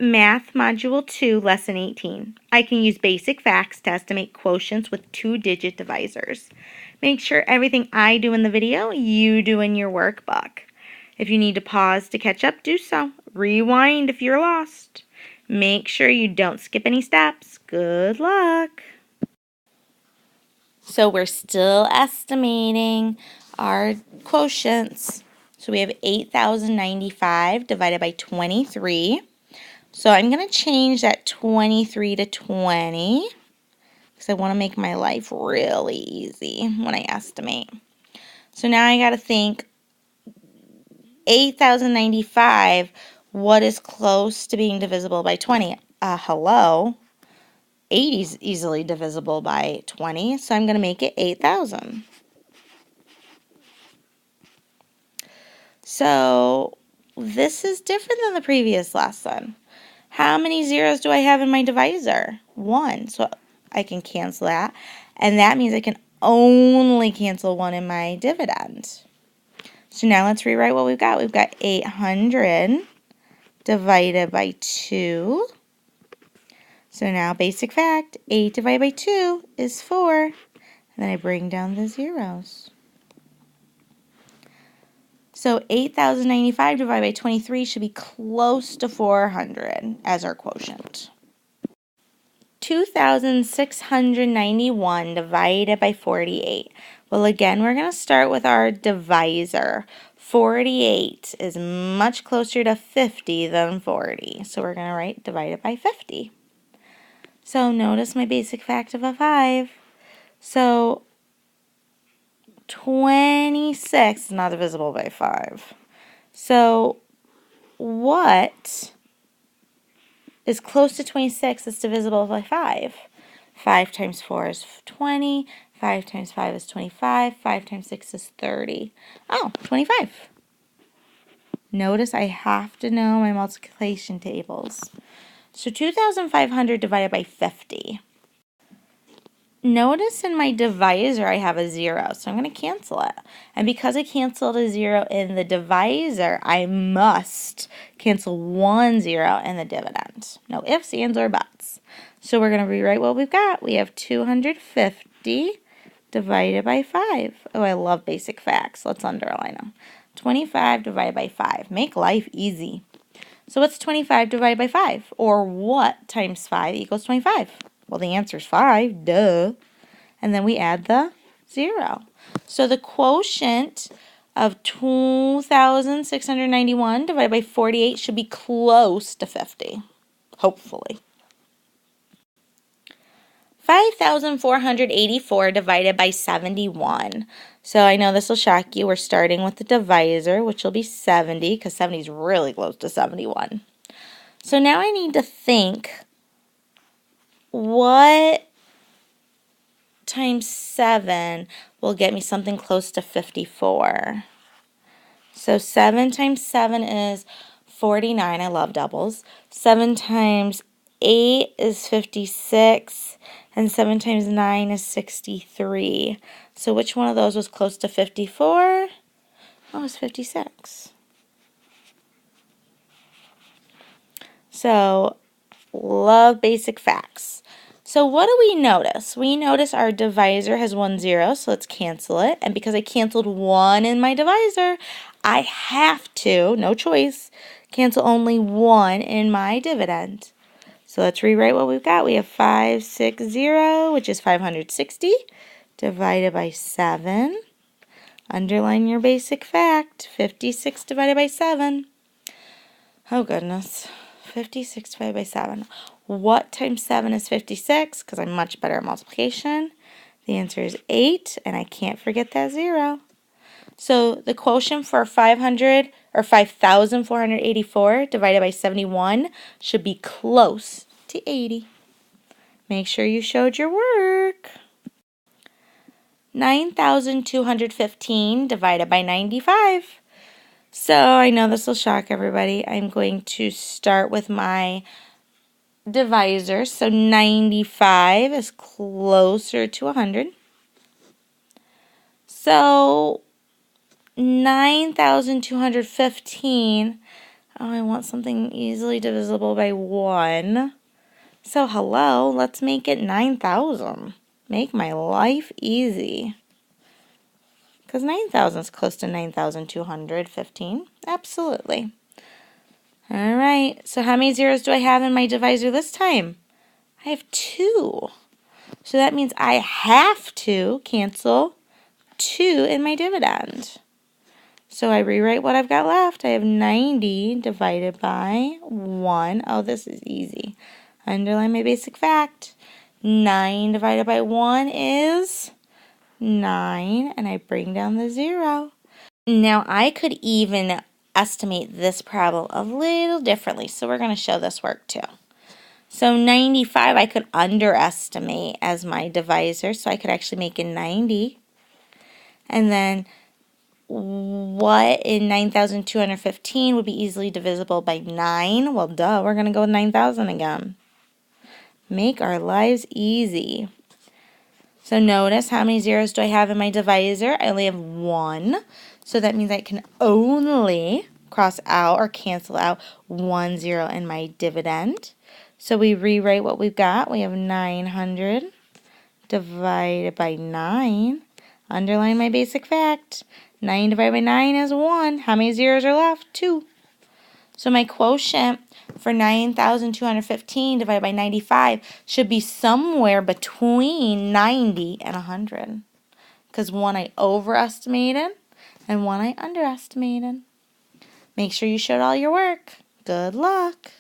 Math Module 2, Lesson 18. I can use basic facts to estimate quotients with two-digit divisors. Make sure everything I do in the video, you do in your workbook. If you need to pause to catch up, do so. Rewind if you're lost. Make sure you don't skip any steps. Good luck. So we're still estimating our quotients. So we have 8,095 divided by 23. So I'm going to change that 23 to 20 because I want to make my life really easy when I estimate. So now I got to think 8,095, what is close to being divisible by 20? Hello. 80 is easily divisible by 20, so I'm going to make it 8,000. So this is different than the previous lesson. How many zeros do I have in my divisor? 1. So I can cancel that. And that means I can only cancel 1 in my dividend. So now let's rewrite what we've got. We've got 800 divided by 2. So now basic fact, 8 divided by 2 is 4. And then I bring down the zeros. So 8,095 divided by 23 should be close to 400 as our quotient. 2,691 divided by 48. Well, again, we're going to start with our divisor. 48 is much closer to 50 than 40. So we're going to write divided by 50. So notice my basic fact of a 5. So 26 is not divisible by 5. So what is close to 26 is divisible by 5? 5 times 4 is 20. 5 times 5 is 25. 5 times 6 is 30. Oh, 25. Notice I have to know my multiplication tables. So 2,500 divided by 50. Notice in my divisor I have a 0, so I'm going to cancel it. And because I canceled a 0 in the divisor, I must cancel 1 0 in the dividend. No ifs, ands, or buts. So we're going to rewrite what we've got. We have 250 divided by 5. Oh, I love basic facts. Let's underline them. 25 divided by 5. Make life easy. So what's 25 divided by 5? Or what times 5 equals 25? Well, the answer is 5, duh. And then we add the 0. So the quotient of 2,691 divided by 48 should be close to 50, hopefully. 5,484 divided by 71. So I know this will shock you. We're starting with the divisor, which will be 70, because 70 is really close to 71. So now I need to think, what times 7 will get me something close to 54. So 7 times 7 is 49. I love doubles. 7 times 8 is 56. And 7 times 9 is 63. So which one of those was close to 54? Oh, it's 56. So, love basic facts. So what do we notice? We notice our divisor has 1 0, so let's cancel it. And because I canceled 1 in my divisor, I have to, no choice, cancel only 1 in my dividend. So let's rewrite what we've got. We have 560, which is 560, divided by 7. Underline your basic fact, 56 divided by 7. Oh, goodness. 56 divided by 7. What times 7 is 56? Because I'm much better at multiplication. The answer is 8, and I can't forget that 0. So the quotient for 5,484 divided by 71 should be close to 80. Make sure you showed your work. 9,215 divided by 95. So I know this will shock everybody. I'm going to start with my divisor. So 95 is closer to 100. So 9,215, Oh, I want something easily divisible by 1. So hello, let's make it 9,000. Make my life easy. Because 9,000 is close to 9,215. Absolutely. All right, so how many zeros do I have in my divisor this time? I have 2. So that means I have to cancel 2 in my dividend. So I rewrite what I've got left. I have 90 divided by 1. Oh, this is easy. Underline my basic fact. 9 divided by 1 is 9, and I bring down the 0. Now, I could even estimate this problem a little differently, so we're going to show this work too. So 95 I could underestimate as my divisor, so I could actually make it 90. And then what in 9,215 would be easily divisible by 9? Well, duh, we're going to go with 9,000 again. Make our lives easy. So notice how many zeros do I have in my divisor? I only have 1. So that means I can only cross out or cancel out 1 0 in my dividend. So we rewrite what we've got. We have 900 divided by 9. Underline my basic fact. 9 divided by 9 is 1. How many zeros are left? 2. So my quotient for 9,215 divided by 95 should be somewhere between 90 and 100. Because 1 I overestimated and 1 I underestimated. Make sure you showed all your work. Good luck.